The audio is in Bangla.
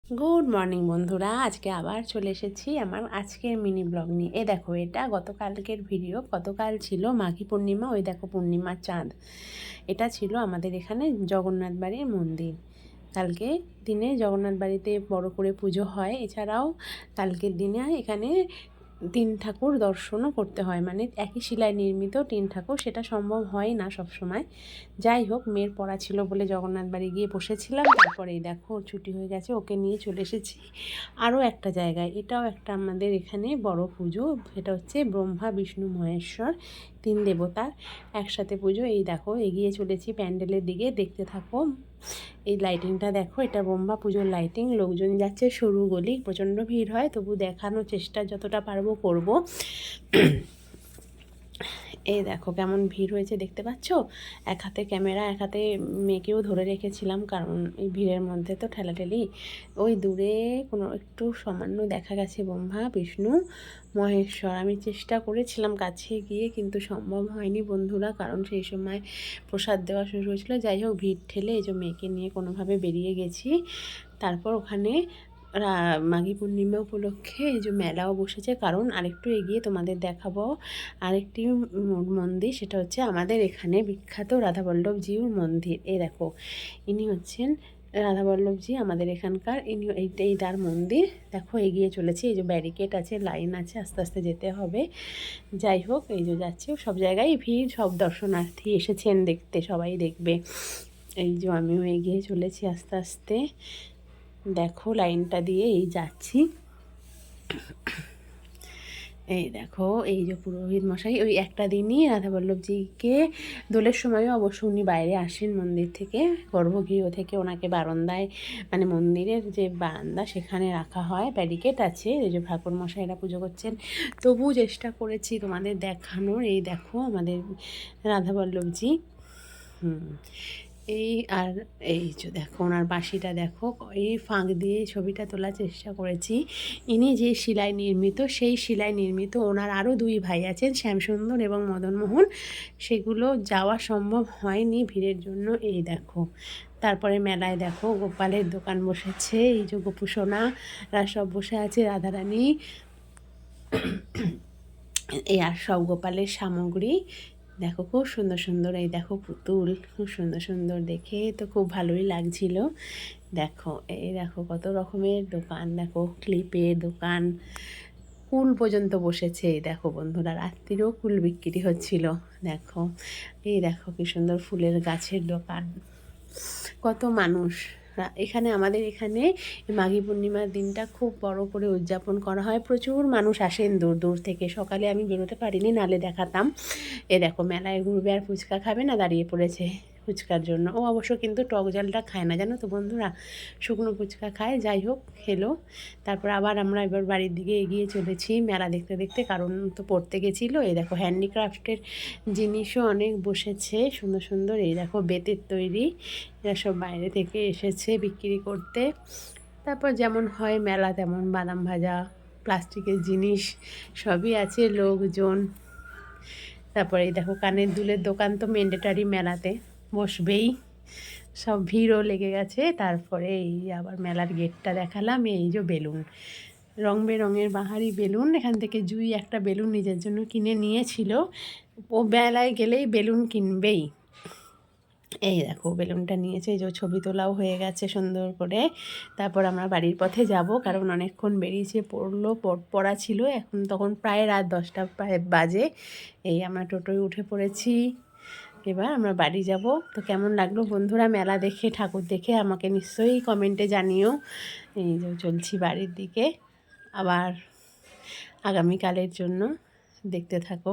গুড মর্নিং বন্ধুরা, আজকে আবার চলে এসেছি আমার আজকের মিনি ব্লগ নিয়ে। দেখো, এটা গতকালকের ভিডিও। গতকাল ছিল মাঘী পূর্ণিমা। ওই দেখো পূর্ণিমার চাঁদ। এটা ছিল আমাদের এখানে জগন্নাথ বাড়ির মন্দির। কালকে দিনে জগন্নাথ বাড়িতে বড় করে পুজো হয়। এছাড়াও কালকের দিনে এখানে তিন ঠাকুর দর্শনও করতে হয়, মানে একই শিলায় নির্মিত তিন ঠাকুর। সেটা সম্ভব হয় না সব সময়। যাই হোক, মেয়ের পড়া ছিল বলে জগন্নাথ বাড়ি গিয়ে বসেছিলাম। তারপরে দেখো ছুটি হয়ে গেছে, ওকে নিয়ে চলে এসেছি আরও একটা জায়গায়। এটাও একটা আমাদের এখানে বড় পুজো। এটা হচ্ছে ব্রহ্মা বিষ্ণু মহেশ্বর তিন দেবতার একসাথে পুজো। এই দেখো এগিয়ে চলেছি প্যান্ডেলের দিকে, দেখতে থাকো। এই লাইটিংটা দেখো, এটা ব্রহ্মা পুজোর লাইটিং। লোকজন যাচ্ছে, সরু গলি, প্রচণ্ড ভিড় হয়, তবু দেখানোর চেষ্টা যতটা পারবো করব। এই দেখো কেমন ভিড় হয়েছে, দেখতে পাচ্ছ। এক হাতে ক্যামেরা, এক হাতে মেয়েকেও ধরে রেখেছিলাম, কারণ এই ভিড়ের মধ্যে তো ঠেলাঠেলি। ওই দূরে কোনো একটু সামান্য দেখা গেছে ব্রহ্মা বিষ্ণু মহেশ্বর। আমি চেষ্টা করেছিলাম কাছে গিয়ে, কিন্তু সম্ভব হয়নি বন্ধুরা, কারণ সেই সময় প্রসাদ দেওয়া শুরু হয়েছিল। যাই হোক, ভিড় ঠেলে এই যে মেয়েকে নিয়ে কোনোভাবে বেরিয়ে গেছি। তারপর ওখানে মাঘী পূর্ণিমা উপলক্ষে এই যে মেলাও বসেছে, কারণ আরেকটু এগিয়ে তোমাদের দেখাবো আরেকটি মন্দির। সেটা হচ্ছে আমাদের এখানে বিখ্যাত রাধাবল্লভজিউর মন্দির। এই দেখো, ইনি হচ্ছেন রাধাবল্লভজি আমাদের এখানকার। ইনি এইটাই তার মন্দির। দেখো এগিয়ে চলেছে, এই যে ব্যারিকেড আছে, লাইন আছে, আস্তে আস্তে যেতে হবে। যাই হোক, এই যে যাচ্ছে, সব জায়গায় ভিড়, সব দর্শনার্থী এসেছেন দেখতে, সবাই দেখবে। এই যে আমিও এগিয়ে চলেছি আস্তে আস্তে। দেখো লাইনটা দিয়ে এই যাচ্ছি। এই দেখো, এই যে পুরোহিত মশাই ওই একটা দিনই রাধাবল্লভজিকে দোলের সময়ও অবশ্য উনি বাইরে আসেন মন্দির থেকে, গর্ভগৃহ থেকে ওনাকে বারান্দায়, মানে মন্দিরের যে বারান্দা সেখানে রাখা হয়। ব্যারিকেড আছে, এই যে ঠাকুর মশাইরা পুজো করছেন। তবু চেষ্টা করেছি তোমাদের দেখানোর। এই দেখো আমাদের রাধাবল্লভজি। এই আর এই যে দেখো ওনার বাঁশিটা দেখো, এই ফাঁক দিয়ে ছবিটা তোলার চেষ্টা করেছি। ইনি যে শিলায় নির্মিত, সেই শিলায় নির্মিত ওনার আরও দুই ভাই আছেন, শ্যামসুন্দর এবং মদনমোহন। সেগুলো যাওয়া সম্ভব হয়নি ভিড়ের জন্য। এই দেখো, তারপরে মেলায় দেখো গোপালের দোকান বসেছে। এই যে গোপুসোনারা সব বসে আছে, রাধারানী, এই আর সব গোপালের সামগ্রী। দেখো খুব সুন্দর সুন্দর, এই দেখো পুতুল, খুব সুন্দর সুন্দর, দেখে তো খুব ভালোই লাগছিল। দেখো এই দেখো কত রকমের দোকান, দেখো ক্লিপের দোকান, কুল পর্যন্ত বসেছে। এই দেখো বন্ধুরা, রাত্রিরেও কুল বিক্রি হচ্ছিল। দেখো এই দেখো কি সুন্দর ফুলের গাছের দোকান, কত মানুষ। এখানে আমাদের এখানে মাঘী পূর্ণিমার দিনটা খুব বড় করে উদযাপন করা হয়। প্রচুর মানুষ আসেন দূর দূর থেকে। সকালে আমি বেরোতে পারিনি, নালে দেখাতাম। এ দেখো মেলায় ঘুরবে আর ফুচকা খাবে না, দাঁড়িয়ে পড়েছে ফুচকার জন্য। ও অবশ্য কিন্তু টক জলটা খায় না, জানো তো বন্ধুরা, শুকনো ফুচকা খায়। যাই হোক, খেলো। তারপর আবার আমরা এবার বাড়ির দিকে এগিয়ে চলেছি মেলা দেখতে দেখতে, কারণ তো পড়তে গেছিলো। এই দেখো হ্যান্ডিক্রাফটের জিনিসও অনেক বসেছে, সুন্দর সুন্দর। এই দেখো বেতের তৈরি, এরা সব বাইরে থেকে এসেছে বিক্রি করতে। তারপর যেমন হয় মেলা, তেমন বাদাম ভাজা, প্লাস্টিকের জিনিস সবই আছে, লোকজন। তারপরে এই দেখো কানের দুলের দোকান তো ম্যান্ডেটারি, মেলাতে বসবেই, সব ভিড়ও লেগে গেছে। তারপরে এই আবার মেলার গেটটা দেখালাম। এই যে বেলুন, রং বেরঙের বাহারি বেলুন। এখান থেকে জুই একটা বেলুন নিজের জন্য কিনে নিয়েছিল, ও মেলায় গেলেই বেলুন কিনবেই। এই দেখো বেলুনটা নিয়েছে, এই যে ছবি তোলাও হয়ে গেছে সুন্দর করে। তারপর আমরা বাড়ির পথে যাব, কারণ অনেকক্ষণ বেরিয়েছে, পড়া ছিল। এখন তখন প্রায় রাত 10টা প্রায় বাজে। এই আমরা টোটোয় উঠে পড়েছি, এবার আমরা বাড়ি যাব। তো কেমন লাগলো বন্ধুরা মেলা দেখে, ঠাকুর দেখে, আমাকে নিশ্চয়ই কমেন্টে জানিও। এই যে চলছি বাড়ির দিকে আবার আগামীকালের জন্য, দেখতে থাকো।